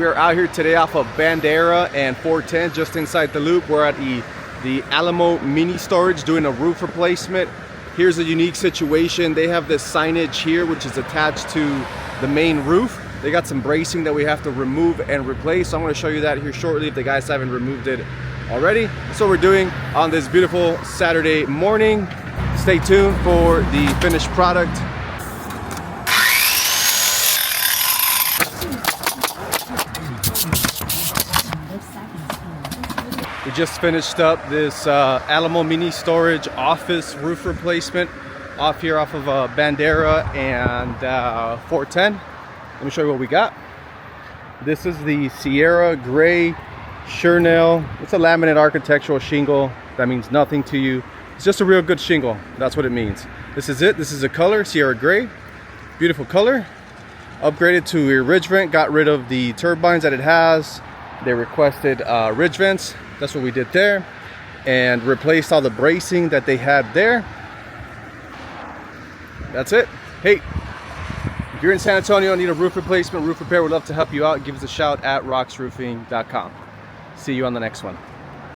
We are out here today off of Bandera and 410, just inside the loop. We're at the Alamo Mini Storage doing a roof replacement. Here's a unique situation. They have this signage here which is attached to the main roof. They got some bracing that we have to remove and replace. So I'm going to show you that here shortly if the guys haven't removed it already. That's what we're doing on this beautiful Saturday morning. Stay tuned for the finished product. We just finished up this Alamo Mini Storage office roof replacement off here off of Bandera and 410. Let me show you what we got. This is the Sierra Gray Chernel. It's a laminate architectural shingle. That means nothing to you. It's just a real good shingle. That's what it means. This is it. This is a color, Sierra Gray. Beautiful color. Upgraded to a ridge vent. Got rid of the turbines that it has. They requested ridge vents. That's what we did there, and replaced all the bracing that they had there. That's it. Hey, if you're in San Antonio and need a roof replacement, roof repair, we'd love to help you out. Give us a shout at roxroofing.com. See you on the next one.